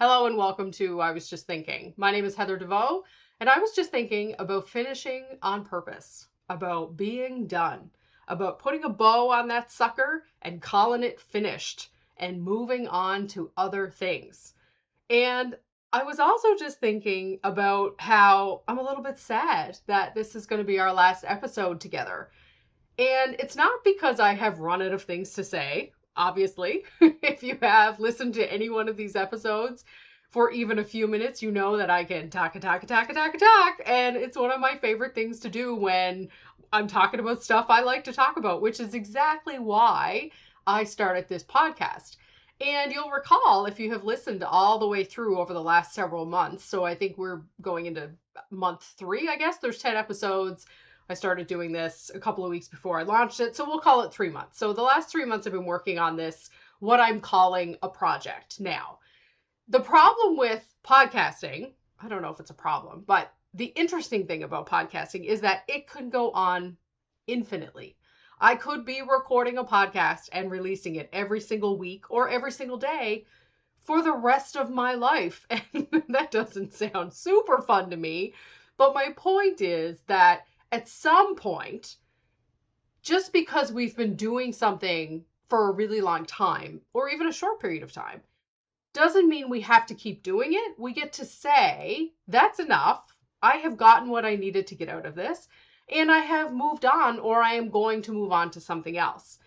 Hello and welcome to I Was Just Thinking. My name is Heather Deveaux, and I was just thinking about finishing on purpose, about being done, about putting a bow on that sucker and calling it finished and moving on to other things. And I was also just thinking about how I'm a little bit sad that this is going to be our last episode together. And it's not because I have run out of things to say. Obviously, if you have listened to any one of these episodes for even a few minutes, you know that I can talk, and it's one of my favorite things to do when I'm talking about stuff I like to talk about, which is exactly why I started this podcast. And you'll recall if you have listened all the way through over the last several months. So I think we're going into month 3, I guess. There's 10 episodes. I started doing this a couple of weeks before I launched it, so we'll call it 3 months. So the last 3 months I've been working on this, what I'm calling a project. Now, the problem with podcasting, I don't know if it's a problem, but the interesting thing about podcasting is that it can go on infinitely. I could be recording a podcast and releasing it every single week or every single day for the rest of my life. And that doesn't sound super fun to me. But my point is that at some point, just because we've been doing something for a really long time, or even a short period of time, doesn't mean we have to keep doing it. We get to say, that's enough. I have gotten what I needed to get out of this, and I have moved on, or I am going to move on to something else.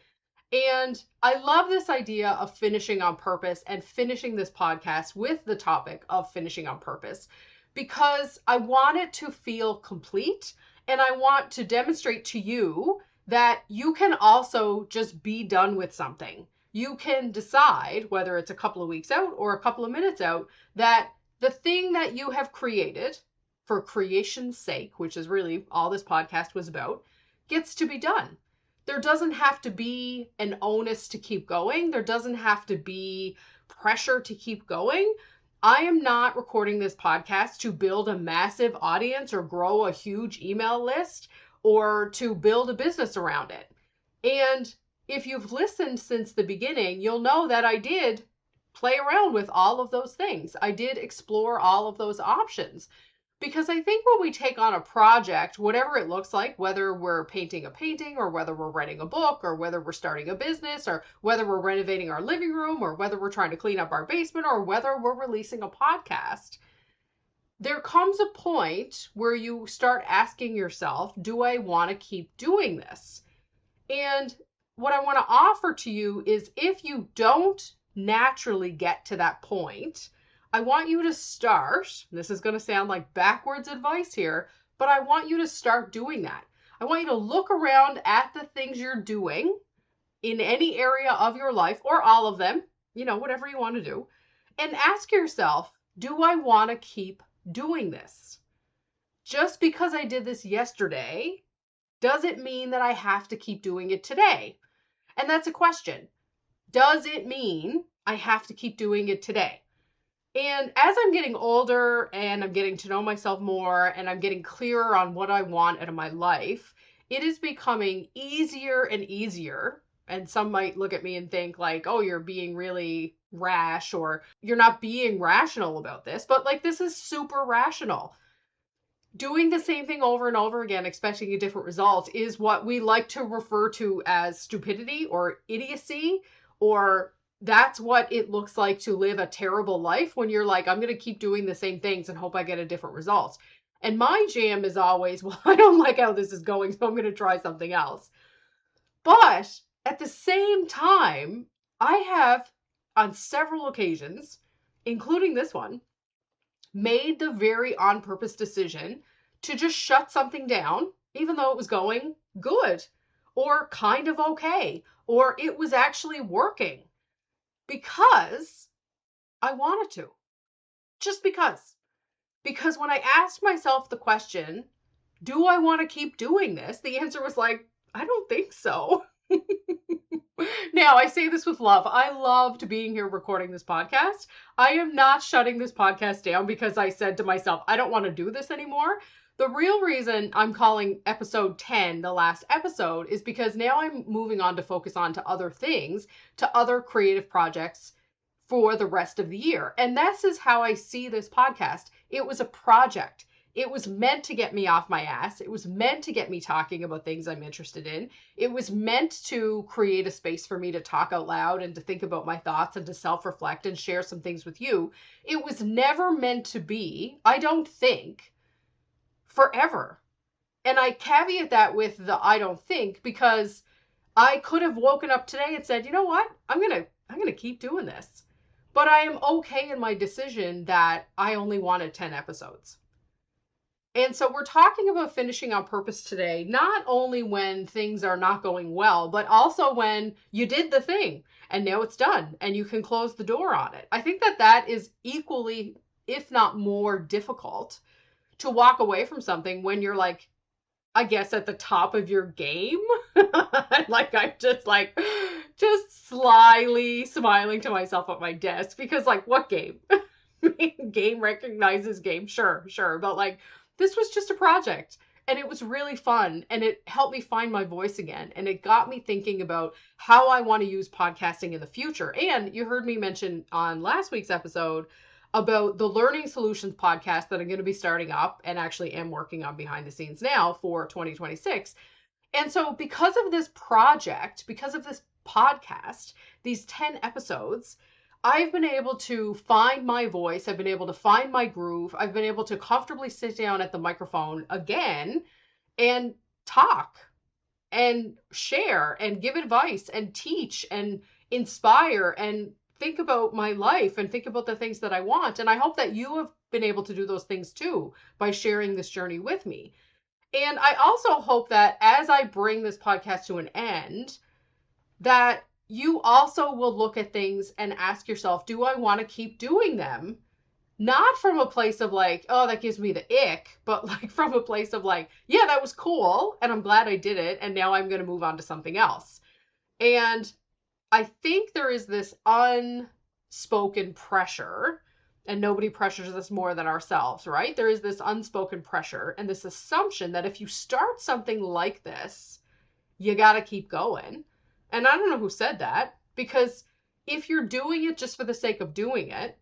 And I love this idea of finishing on purpose and finishing this podcast with the topic of finishing on purpose, because I want it to feel complete. And I want to demonstrate to you that you can also just be done with something. You can decide, whether it's a couple of weeks out or a couple of minutes out, that the thing that you have created for creation's sake, which is really all this podcast was about, gets to be done. There doesn't have to be an onus to keep going. There doesn't have to be pressure to keep going. I am not recording this podcast to build a massive audience or grow a huge email list or to build a business around it. And if you've listened since the beginning, you'll know that I did play around with all of those things. I did explore all of those options. Because I think when we take on a project, whatever it looks like, whether we're painting a painting or whether we're writing a book or whether we're starting a business or whether we're renovating our living room or whether we're trying to clean up our basement or whether we're releasing a podcast, there comes a point where you start asking yourself, do I want to keep doing this? And what I want to offer to you is if you don't naturally get to that point, I want you to start, this is going to sound like backwards advice here, but I want you to start doing that. I want you to look around at the things you're doing in any area of your life, or all of them, whatever you want to do, and ask yourself, do I want to keep doing this? Just because I did this yesterday, does it mean that I have to keep doing it today? And that's a question. Does it mean I have to keep doing it today? And as I'm getting older and I'm getting to know myself more and I'm getting clearer on what I want out of my life, it is becoming easier and easier. And some might look at me and think like, oh, you're being really rash or you're not being rational about this. But like, this is super rational. Doing the same thing over and over again, expecting a different result is what we like to refer to as stupidity or idiocy, or that's what it looks like to live a terrible life when you're like, I'm going to keep doing the same things and hope I get a different result. And my jam is always, well, I don't like how this is going, so I'm going to try something else. But at the same time, I have on several occasions, including this one, made the very on purpose decision to just shut something down, even though it was going good or kind of okay, or it was actually working. Because I wanted to. Just because. Because when I asked myself the question, do I want to keep doing this? The answer was like, I don't think so. Now, I say this with love. I loved being here recording this podcast. I am not shutting this podcast down because I said to myself, I don't want to do this anymore. The real reason I'm calling episode 10 the last episode is because now I'm moving on to focus on to other things, to other creative projects for the rest of the year. And this is how I see this podcast. It was a project. It was meant to get me off my ass. It was meant to get me talking about things I'm interested in. It was meant to create a space for me to talk out loud and to think about my thoughts and to self-reflect and share some things with you. It was never meant to be, I don't think, forever. And I caveat that with the I don't think, because I could have woken up today and said, you know what? I'm going to keep doing this. But I am okay in my decision that I only wanted 10 episodes. And so we're talking about finishing on purpose today, not only when things are not going well, but also when you did the thing and now it's done and you can close the door on it. I think that is equally, if not more difficult to walk away from something when you're like, I guess at the top of your game. Like I'm just slyly smiling to myself at my desk because like what game? Game recognizes game. Sure. But like, this was just a project and it was really fun and it helped me find my voice again. And it got me thinking about how I want to use podcasting in the future. And you heard me mention on last week's episode about the Learning Solutions podcast that I'm going to be starting up and actually am working on behind the scenes now for 2026. And so because of this project, because of this podcast, these 10 episodes, I've been able to find my voice. I've been able to find my groove. I've been able to comfortably sit down at the microphone again and talk and share and give advice and teach and inspire and think about my life and think about the things that I want. And I hope that you have been able to do those things too by sharing this journey with me. And I also hope that as I bring this podcast to an end, that you also will look at things and ask yourself, do I want to keep doing them? Not from a place of like, oh, that gives me the ick, but like from a place of like, yeah, that was cool. And I'm glad I did it. And now I'm going to move on to something else. And I think there is this unspoken pressure, and nobody pressures us more than ourselves, right? There is this unspoken pressure and this assumption that if you start something like this, you got to keep going. And I don't know who said that, because if you're doing it just for the sake of doing it,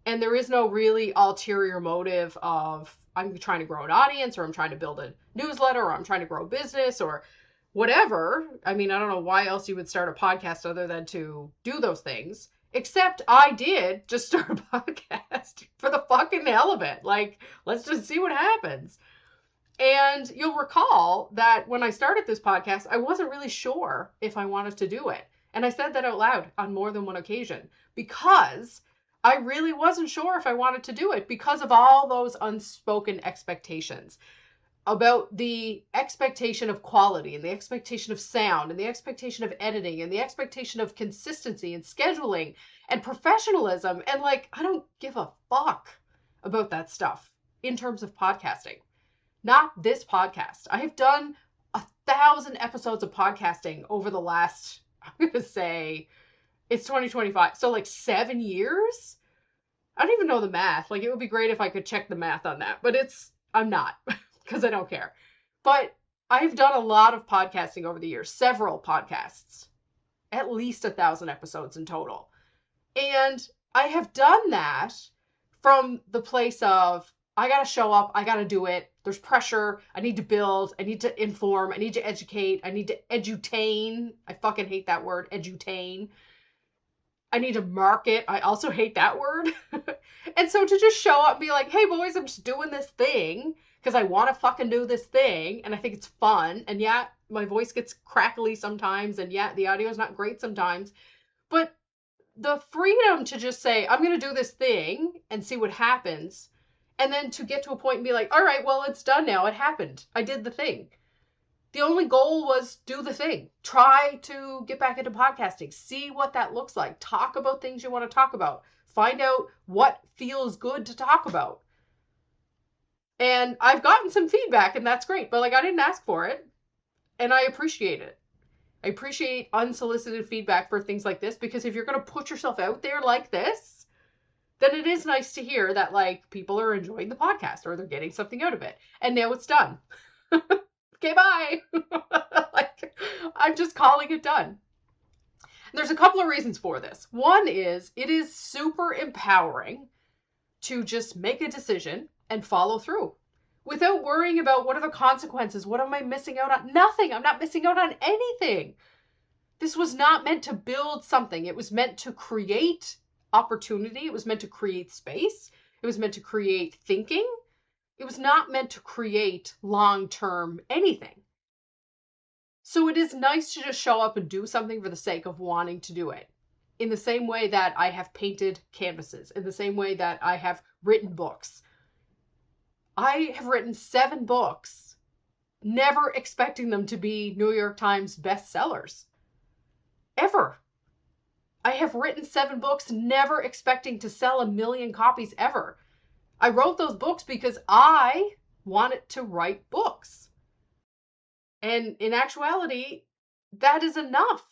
and there is no really ulterior motive of I'm trying to grow an audience or I'm trying to build a newsletter or I'm trying to grow a business or whatever. I mean, I don't know why else you would start a podcast other than to do those things. Except I did just start a podcast for the fucking hell of it. Like, let's just see what happens. And you'll recall that when I started this podcast, I wasn't really sure if I wanted to do it. And I said that out loud on more than one occasion because I really wasn't sure if I wanted to do it because of all those unspoken expectations about the expectation of quality and the expectation of sound and the expectation of editing and the expectation of consistency and scheduling and professionalism. And like, I don't give a fuck about that stuff in terms of podcasting. Not this podcast. I have done 1,000 episodes of podcasting over the last, I'm going to say, it's 2025. So like 7 years? I don't even know the math. Like it would be great if I could check the math on that, but I'm not because I don't care. But I've done a lot of podcasting over the years, several podcasts, at least 1,000 episodes in total. And I have done that from the place of, I got to show up. I got to do it. There's pressure. I need to build. I need to inform. I need to educate. I need to edutain. I fucking hate that word, edutain. I need to market. I also hate that word. And so to just show up and be like, hey boys, I'm just doing this thing because I want to fucking do this thing. And I think it's fun. And yeah, my voice gets crackly sometimes. And yeah, the audio is not great sometimes. But the freedom to just say, I'm going to do this thing and see what happens. And then to get to a point and be like, all right, well, it's done now. It happened. I did the thing. The only goal was do the thing. Try to get back into podcasting. See what that looks like. Talk about things you want to talk about. Find out what feels good to talk about. And I've gotten some feedback and that's great. But like, I didn't ask for it. And I appreciate it. I appreciate unsolicited feedback for things like this, because if you're going to put yourself out there like this, then it is nice to hear that like people are enjoying the podcast or they're getting something out of it. And now it's done. Okay, bye. Like, I'm just calling it done. There's a couple of reasons for this. One is it is super empowering to just make a decision and follow through without worrying about what are the consequences. What am I missing out on? Nothing. I'm not missing out on anything. This was not meant to build something. It was meant to create opportunity. It was meant to create space. It was meant to create thinking. It was not meant to create long-term anything. So it is nice to just show up and do something for the sake of wanting to do it. In the same way that I have painted canvases, in the same way that I have written books. I have written 7 books, never expecting them to be New York Times bestsellers. Ever. I have written 7 books, never expecting to sell 1 million copies ever. I wrote those books because I wanted to write books. And in actuality, that is enough.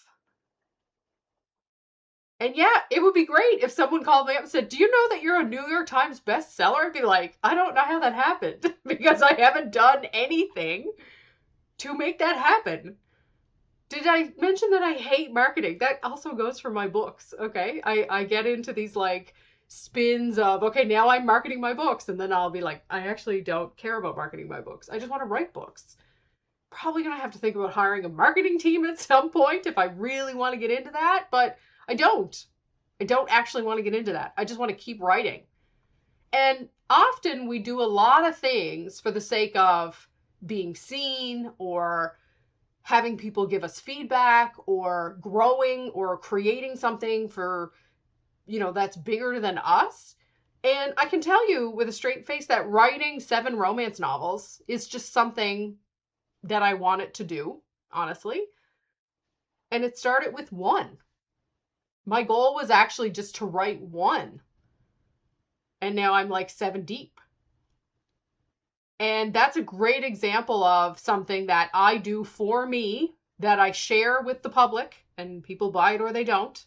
And yeah, it would be great if someone called me up and said, do you know that you're a New York Times bestseller? I'd be like, I don't know how that happened because I haven't done anything to make that happen. Did I mention that I hate marketing? That also goes for my books, okay? I get into these like spins of, okay, now I'm marketing my books. And then I'll be like, I actually don't care about marketing my books. I just want to write books. Probably going to have to think about hiring a marketing team at some point if I really want to get into that. But I don't actually want to get into that. I just want to keep writing. And often we do a lot of things for the sake of being seen or having people give us feedback or growing or creating something for, that's bigger than us. And I can tell you with a straight face that writing 7 romance novels is just something that I wanted to do, honestly. And it started with 1. My goal was actually just to write 1. And now I'm like 7 deep. And that's a great example of something that I do for me, that I share with the public, and people buy it or they don't.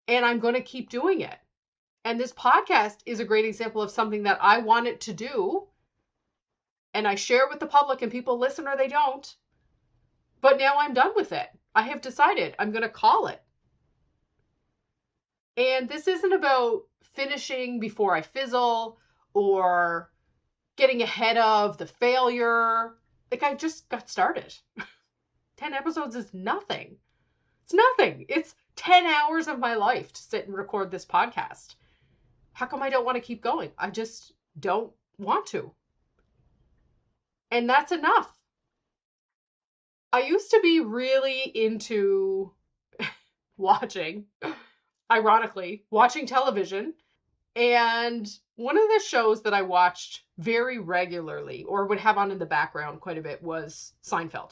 And I'm going to keep doing it. And this podcast is a great example of something that I wanted to do. And I share with the public and people listen or they don't. But now I'm done with it. I have decided I'm going to call it. And this isn't about finishing before I fizzle or getting ahead of the failure. Like, I just got started. 10 episodes is nothing. It's nothing. It's 10 hours of my life to sit and record this podcast. How come I don't want to keep going? I just don't want to. And that's enough. I used to be really into watching television. And one of the shows that I watched very regularly or would have on in the background quite a bit was Seinfeld.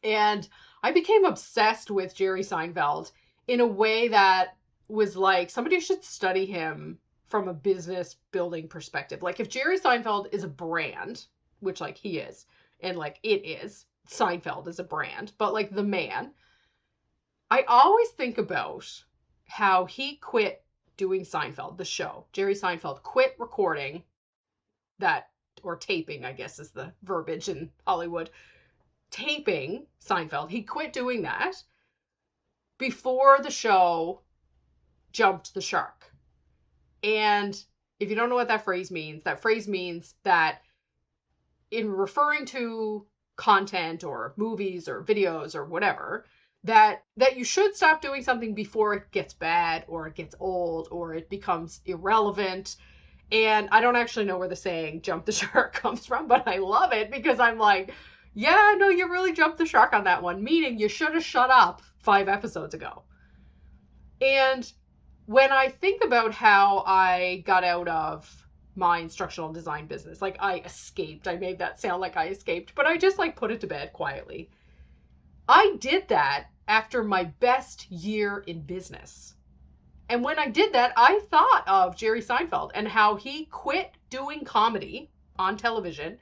And I became obsessed with Jerry Seinfeld in a way that was like, somebody should study him from a business building perspective. Like, if Jerry Seinfeld is a brand, which like he is, and like it is, Seinfeld is a brand, but like the man, I always think about how he quit doing Seinfeld, the show. Jerry Seinfeld quit recording that, or taping, I guess is the verbiage in Hollywood. Taping Seinfeld. He quit doing that before the show jumped the shark. And if you don't know what that phrase means that in referring to content or movies or videos or whatever, that you should stop doing something before it gets bad or it gets old or it becomes irrelevant. And I don't actually know where the saying jump the shark comes from, but I love it because I'm like, yeah, no, you really jumped the shark on that one, meaning you should have shut up 5 episodes ago. And when I think about how I got out of my instructional design business, like I made that sound like I escaped, but I just like put it to bed quietly. I did that after my best year in business. And when I did that, I thought of Jerry Seinfeld and how he quit doing comedy on television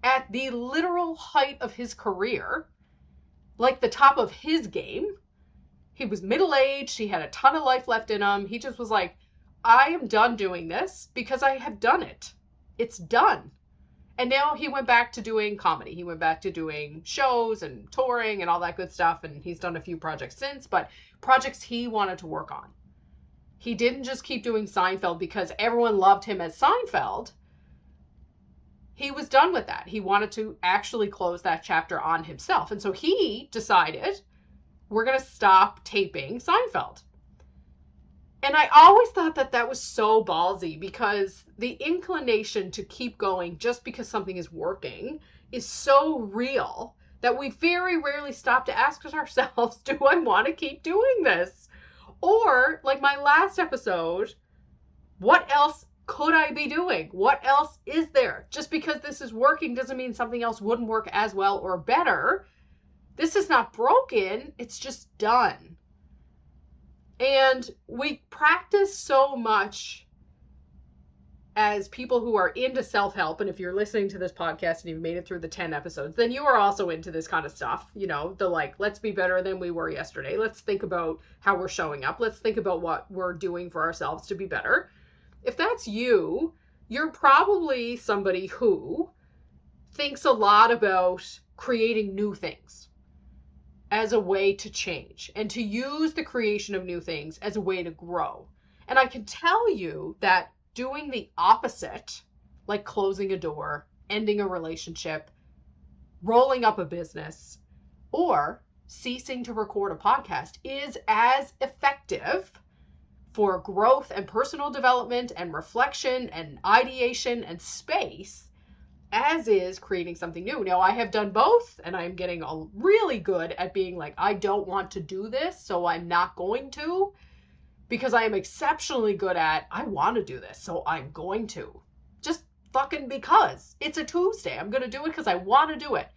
at the literal height of his career, like the top of his game. He was middle-aged. He had a ton of life left in him. He just was like, I am done doing this because I have done it. It's done. And now he went back to doing comedy. He went back to doing shows and touring and all that good stuff. And he's done a few projects since, but projects he wanted to work on. He didn't just keep doing Seinfeld because everyone loved him as Seinfeld. He was done with that. He wanted to actually close that chapter on himself. And so he decided, we're going to stop taping Seinfeld. And I always thought that that was so ballsy, because the inclination to keep going just because something is working is so real that we very rarely stop to ask ourselves, do I want to keep doing this? Or, like my last episode, what else could I be doing? What else is there? Just because this is working doesn't mean something else wouldn't work as well or better. This is not broken, it's just done. And we practice so much as people who are into self-help. And if you're listening to this podcast and you've made it through the 10 episodes, then you are also into this kind of stuff. You know, the like, let's be better than we were yesterday. Let's think about how we're showing up. Let's think about what we're doing for ourselves to be better. If that's you, you're probably somebody who thinks a lot about creating new things as a way to change, and to use the creation of new things as a way to grow. And I can tell you that doing the opposite, like closing a door, ending a relationship, rolling up a business, or ceasing to record a podcast, is as effective for growth and personal development and reflection and ideation and space as is creating something new. Now, I have done both, and I'm getting really good at being like, I don't want to do this, so I'm not going to, because I am exceptionally good at, I want to do this, so I'm going to. Just fucking because. It's a Tuesday. I'm going to do it because I want to do it.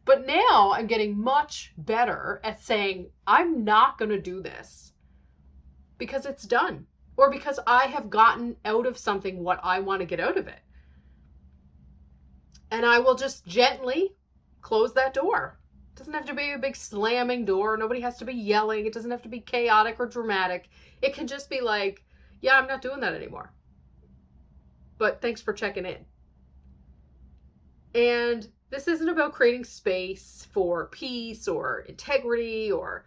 But now I'm getting much better at saying, I'm not going to do this because it's done, or because I have gotten out of something what I want to get out of it. And I will just gently close that door. It doesn't have to be a big slamming door. Nobody has to be yelling. It doesn't have to be chaotic or dramatic. It can just be like, yeah, I'm not doing that anymore. But thanks for checking in. And this isn't about creating space for peace or integrity or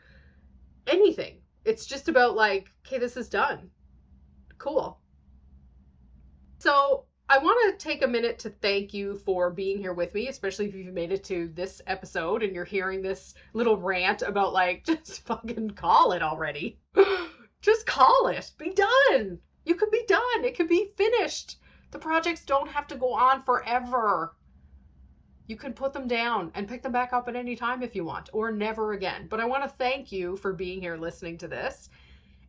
anything. It's just about like, okay, this is done. Cool. So I want to take a minute to thank you for being here with me, especially if you've made it to this episode and you're hearing this little rant about like, just fucking call it already. Just call it. Be done. You could be done. It could be finished. The projects don't have to go on forever. You can put them down and pick them back up at any time if you want, or never again. But I want to thank you for being here listening to this.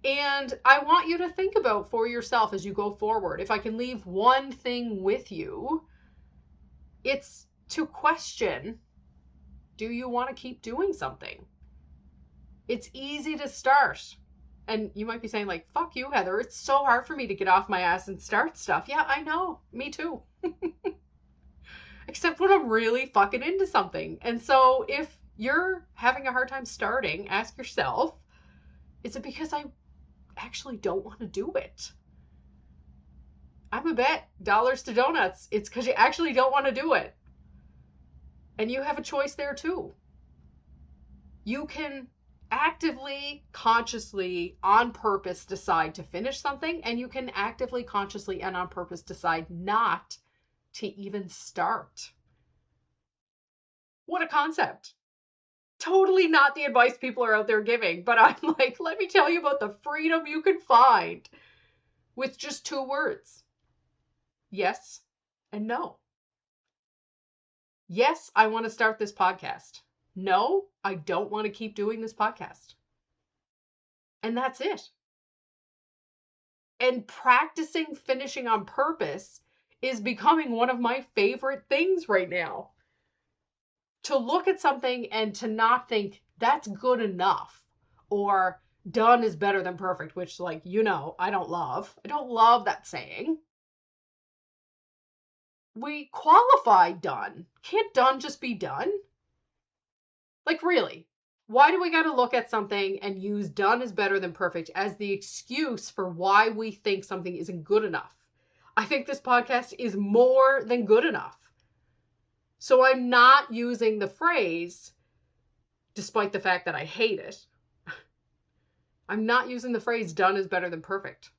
And I want you to think about for yourself as you go forward. If I can leave one thing with you, it's to question, do you want to keep doing something? It's easy to start. And you might be saying like, fuck you, Heather. It's so hard for me to get off my ass and start stuff. Yeah, I know. Me too. Except when I'm really fucking into something. And so if you're having a hard time starting, ask yourself, is it because I actually don't want to do it? I'm a bet dollars to donuts. It's because you actually don't want to do it. And you have a choice there too. You can actively, consciously, on purpose decide to finish something, and you can actively, consciously, and on purpose decide not to even start. What a concept. Totally not the advice people are out there giving, but I'm like, let me tell you about the freedom you can find with just 2 words. Yes and no. Yes, I want to start this podcast. No, I don't want to keep doing this podcast. And that's it. And practicing finishing on purpose is becoming one of my favorite things right now. To look at something and to not think that's good enough, or done is better than perfect, which, like, you know, I don't love. I don't love that saying. We qualify done. Can't done just be done? Like, really? Why do we got to look at something and use done is better than perfect as the excuse for why we think something isn't good enough? I think this podcast is more than good enough. So I'm not using the phrase, despite the fact that I hate it, I'm not using the phrase done is better than perfect.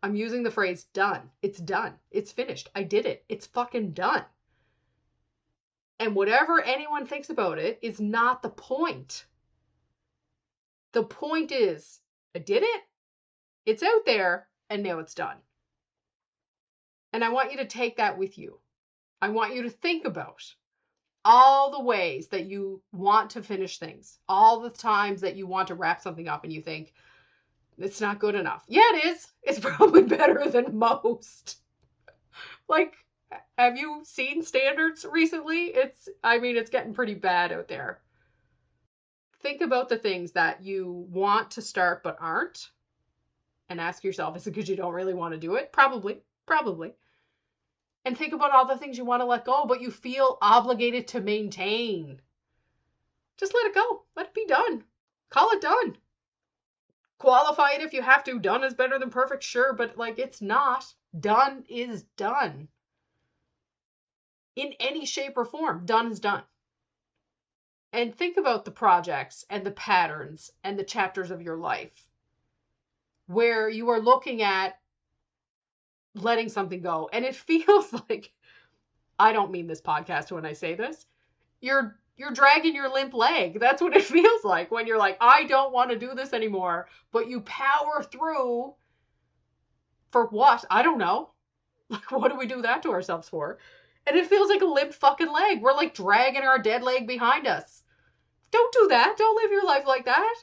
I'm using the phrase done. It's done. It's finished. I did it. It's fucking done. And whatever anyone thinks about it is not the point. The point is, I did it. It's out there, and now it's done. And I want you to take that with you. I want you to think about all the ways that you want to finish things, all the times that you want to wrap something up and you think, it's not good enough. Yeah, it is. It's probably better than most. Like, have you seen standards recently? It's getting pretty bad out there. Think about the things that you want to start but aren't, and ask yourself, is it because you don't really want to do it? Probably. And think about all the things you want to let go, but you feel obligated to maintain. Just let it go. Let it be done. Call it done. Qualify it if you have to. Done is better than perfect, sure, but it's not. Done is done. In any shape or form, done is done. And think about the projects and the patterns and the chapters of your life where you are looking at letting something go. And it feels like, I don't mean this podcast when I say this, you're dragging your limp leg. That's what it feels like when you're like, I don't want to do this anymore, but you power through for what? I don't know. Like, what do we do that to ourselves for? And it feels like a limp fucking leg. We're like dragging our dead leg behind us. Don't do that. Don't live your life like that.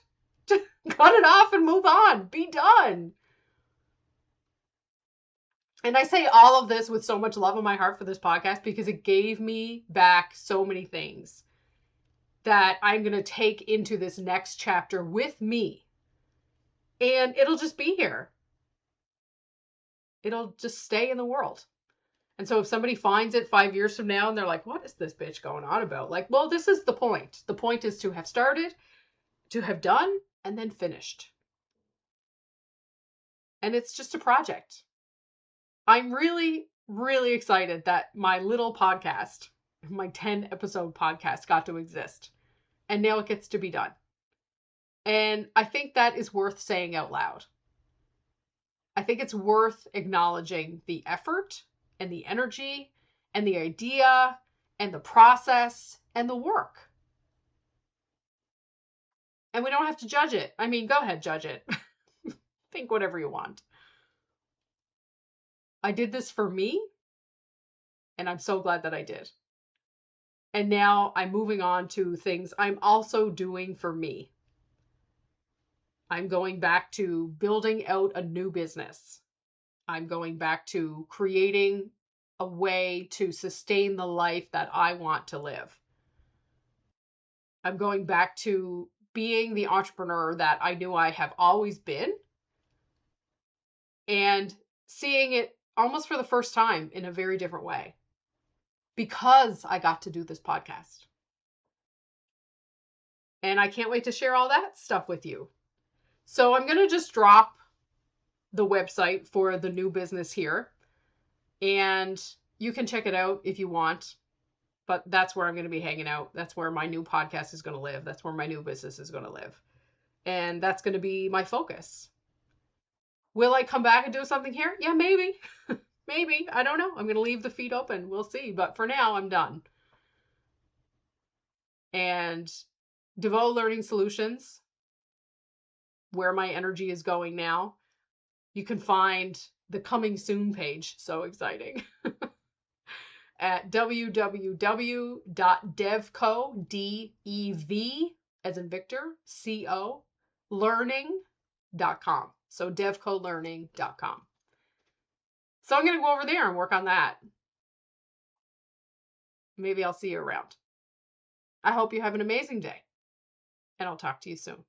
Just cut it off and move on. Be done. And I say all of this with so much love in my heart for this podcast because it gave me back so many things that I'm going to take into this next chapter with me. And it'll just be here. It'll just stay in the world. And so if somebody finds it 5 years from now and they're like, what is this bitch going on about? Like, well, this is the point. The point is to have started, to have done, and then finished. And it's just a project. I'm really, really excited that my little podcast, my 10 episode podcast got to exist. And now it gets to be done. And I think that is worth saying out loud. I think it's worth acknowledging the effort and the energy and the idea and the process and the work. And we don't have to judge it. I mean, go ahead, judge it. Think whatever you want. I did this for me, and I'm so glad that I did. And now I'm moving on to things I'm also doing for me. I'm going back to building out a new business. I'm going back to creating a way to sustain the life that I want to live. I'm going back to being the entrepreneur that I knew I have always been and seeing it almost for the first time in a very different way because I got to do this podcast. And I can't wait to share all that stuff with you. So I'm going to just drop the website for the new business here. And you can check it out if you want. But that's where I'm going to be hanging out. That's where my new podcast is going to live. That's where my new business is going to live. And that's going to be my focus. Will I come back and do something here? Yeah, maybe. Maybe. I don't know. I'm going to leave the feed open. We'll see. But for now, I'm done. And Deveaux Learning Solutions, where my energy is going now, you can find the coming soon page. So exciting. At www.devco, D-E-V, as in Victor, C-O, learning.com. So devcolearning.com. So I'm going to go over there and work on that. Maybe I'll see you around. I hope you have an amazing day, and I'll talk to you soon.